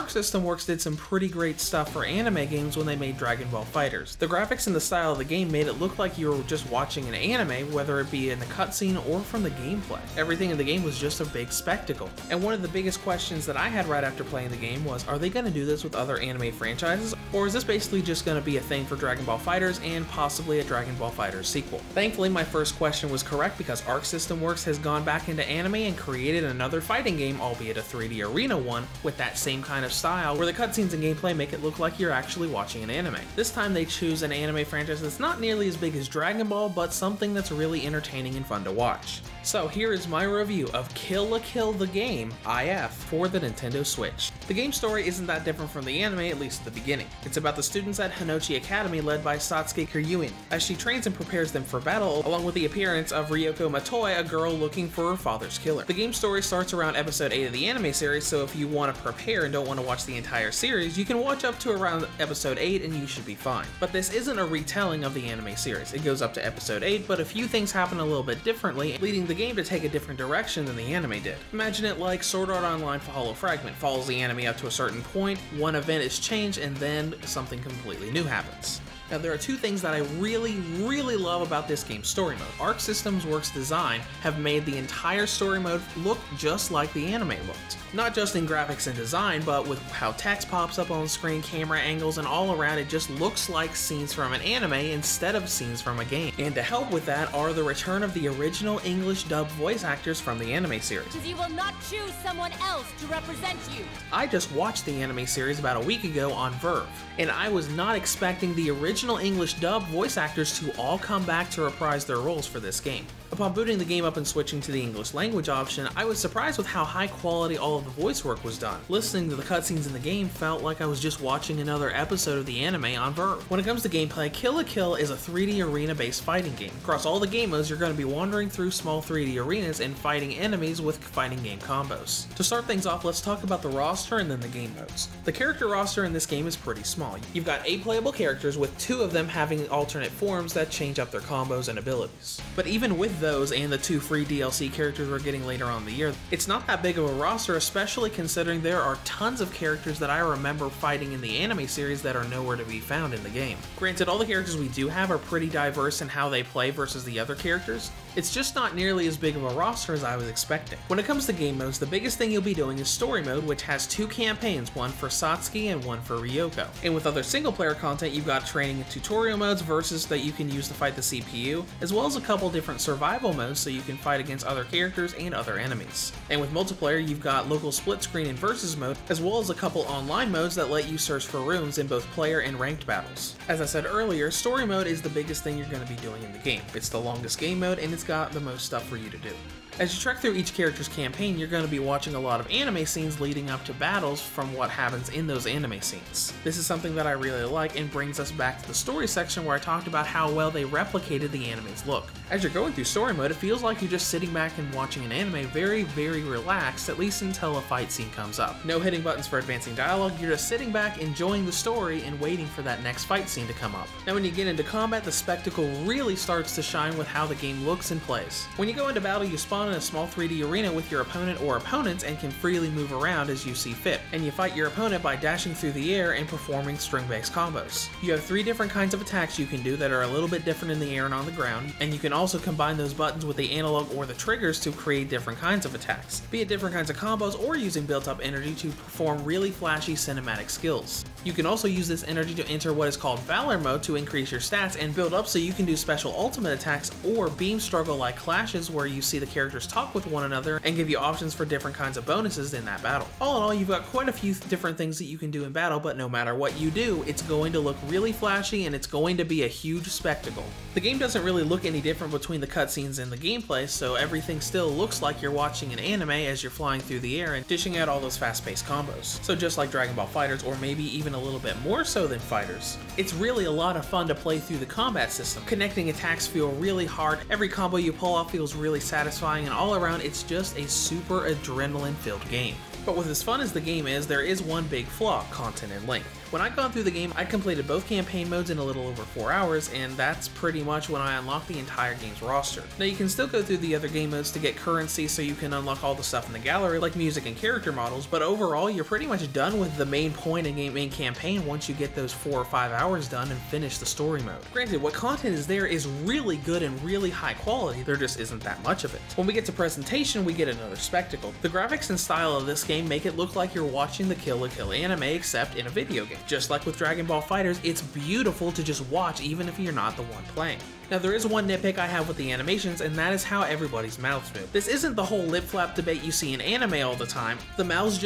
Arc System Works did some pretty great stuff for anime games when they made Dragon Ball FighterZ. The graphics and the style of the game made it look like you were just watching an anime, whether it be in the cutscene or from the gameplay. Everything in the game was just a big spectacle. And one of the biggest questions that I had right after playing the game was, are they going to do this with other anime franchises, or is this basically just going to be a thing for Dragon Ball FighterZ and possibly a Dragon Ball FighterZ sequel? Thankfully, my first question was correct because Arc System Works has gone back into anime and created another fighting game, albeit a 3D arena one, with that same kind of style where the cutscenes and gameplay make it look like you're actually watching an anime. This time they choose an anime franchise that's not nearly as big as Dragon Ball, but something that's really entertaining and fun to watch. So here is my review of Kill la Kill the Game IF for the Nintendo Switch. The game story isn't that different from the anime, at least at the beginning. It's about the students at Hinochi Academy led by Satsuki Kiryuin, as she trains and prepares them for battle, along with the appearance of Ryoko Matoi, a girl looking for her father's killer. The game story starts around episode 8 of the anime series, so if you want to prepare and don't want to watch the entire series, you can watch up to around episode 8 and you should be fine. But this isn't a retelling of the anime series. It goes up to episode 8, but a few things happen a little bit differently, leading the game to take a different direction than the anime did. Imagine it like Sword Art Online for Hollow Fragment. Follows the anime up to a certain point, one event is changed, and then something completely new happens. Now there are two things that I really love about this game's story mode. Arc System Works design have made the entire story mode look just like the anime looked. Not just in graphics and design, but with how text pops up on the screen, camera angles, and all around, it just looks like scenes from an anime instead of scenes from a game. And to help with that are the return of the original English dubbed voice actors from the anime series. Because you will not choose someone else to represent you. I just watched the anime series about a week ago on VRV, and I was not expecting the original English dub voice actors to all come back to reprise their roles for this game. Upon booting the game up and switching to the English language option, I was surprised with how high quality all of the voice work was done. Listening to the cutscenes in the game felt like I was just watching another episode of the anime on VRV. When it comes to gameplay, Kill la Kill is a 3D arena-based fighting game. Across all the game modes, you're going to be wandering through small 3D arenas and fighting enemies with fighting game combos. To start things off, let's talk about the roster and then the game modes. The character roster in this game is pretty small. You've got 8 playable characters, with 2 of them having alternate forms that change up their combos and abilities. But even with those and the 2 free DLC characters we're getting later on in the year, it's not that big of a roster, especially considering there are tons of characters that I remember fighting in the anime series that are nowhere to be found in the game. Granted, all the characters we do have are pretty diverse in how they play versus the other characters. It's just not nearly as big of a roster as I was expecting. When it comes to game modes, the biggest thing you'll be doing is story mode, which has 2 campaigns, one for Satsuki and one for Ryoko. And with other single player content, you've got training and tutorial modes versus that you can use to fight the CPU, as well as a couple different survival modes so you can fight against other characters and other enemies. And with multiplayer, you've got local split screen and versus mode, as well as a couple online modes that let you search for runes in both player and ranked battles. As I said earlier, story mode is the biggest thing you're going to be doing in the game. It's the longest game mode and it's got the most stuff for you to do. As you trek through each character's campaign, you're going to be watching a lot of anime scenes leading up to battles from what happens in those anime scenes. This is something that I really like and brings us back to the story section where I talked about how well they replicated the anime's look. As you're going through story mode, it feels like you're just sitting back and watching an anime very relaxed, at least until a fight scene comes up. No hitting buttons for advancing dialogue, you're just sitting back enjoying the story and waiting for that next fight scene to come up. Now when you get into combat, the spectacle really starts to shine with how the game looks and plays. When you go into battle, you spawn in a small 3D arena with your opponent or opponents and can freely move around as you see fit. And you fight your opponent by dashing through the air and performing string-based combos. You have 3 different kinds of attacks you can do that are a little bit different in the air and on the ground, and you can also combine those buttons with the analog or the triggers to create different kinds of attacks, be it different kinds of combos or using built-up energy to perform really flashy cinematic skills. You can also use this energy to enter what is called Valor mode to increase your stats and build up so you can do special ultimate attacks or beam struggle like clashes where you see the characters talk with one another and give you options for different kinds of bonuses in that battle. All in all, you've got quite a few different things that you can do in battle, but no matter what you do, it's going to look really flashy and it's going to be a huge spectacle. The game doesn't really look any different between the cutscenes and the gameplay, so everything still looks like you're watching an anime as you're flying through the air and dishing out all those fast-paced combos. So just like Dragon Ball FighterZ, or maybe even a little bit more so than FighterZ, it's really a lot of fun to play through the combat system. Connecting attacks feel really hard, every combo you pull off feels really satisfying, and all around it's just a super adrenaline-filled game. But with as fun as the game is, there is one big flaw: content and length. When I'd gone through the game, I'd completed both campaign modes in a little over 4 hours, and that's pretty much when I unlocked the entire game's roster. Now you can still go through the other game modes to get currency so you can unlock all the stuff in the gallery like music and character models, but overall you're pretty much done with the main point and main campaign once you get those 4 or 5 hours done and finish the story mode. Granted, what content is there is really good and really high quality, there just isn't that much of it. When we get to presentation, we get another spectacle. The graphics and style of this game make it look like you're watching the Kill la Kill anime except in a video game. Just like with Dragon Ball FighterZ, it's beautiful to just watch even if you're not the one playing. Now there is one nitpick I have with the animations, and that is how everybody's mouths move. This isn't the whole lip flap debate you see in anime all the time. The mouth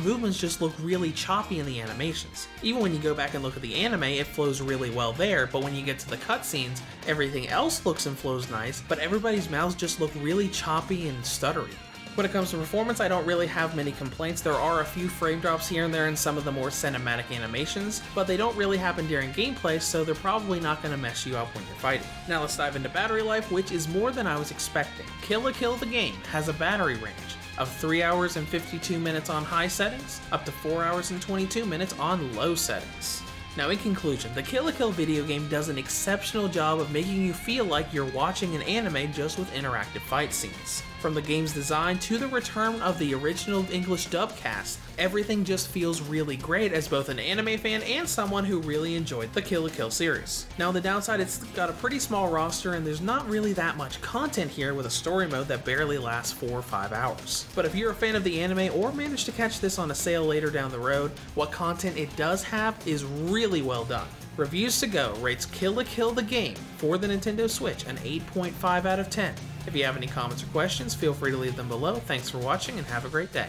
movements just look really choppy in the animations. Even when you go back and look at the anime, it flows really well there, but when you get to the cutscenes, everything else looks and flows nice, but everybody's mouths just look really choppy and stuttery. When it comes to performance, I don't really have many complaints. There are a few frame drops here and there in some of the more cinematic animations, but they don't really happen during gameplay, so they're probably not going to mess you up when you're fighting. Now let's dive into battery life, which is more than I was expecting. Kill la Kill the game has a battery range of 3 hours and 52 minutes on high settings, up to 4 hours and 22 minutes on low settings. Now in conclusion, the Kill la Kill video game does an exceptional job of making you feel like you're watching an anime just with interactive fight scenes. From the game's design to the return of the original English dub cast, everything just feels really great as both an anime fan and someone who really enjoyed the Kill la Kill series. Now on the downside, it's got a pretty small roster and there's not really that much content here with a story mode that barely lasts 4 or 5 hours. But if you're a fan of the anime or managed to catch this on a sale later down the road, what content it does have is really well done. Reviews to Go rates Kill la Kill the game for the Nintendo Switch an 8.5 out of 10. If you have any comments or questions, feel free to leave them below. Thanks for watching and have a great day.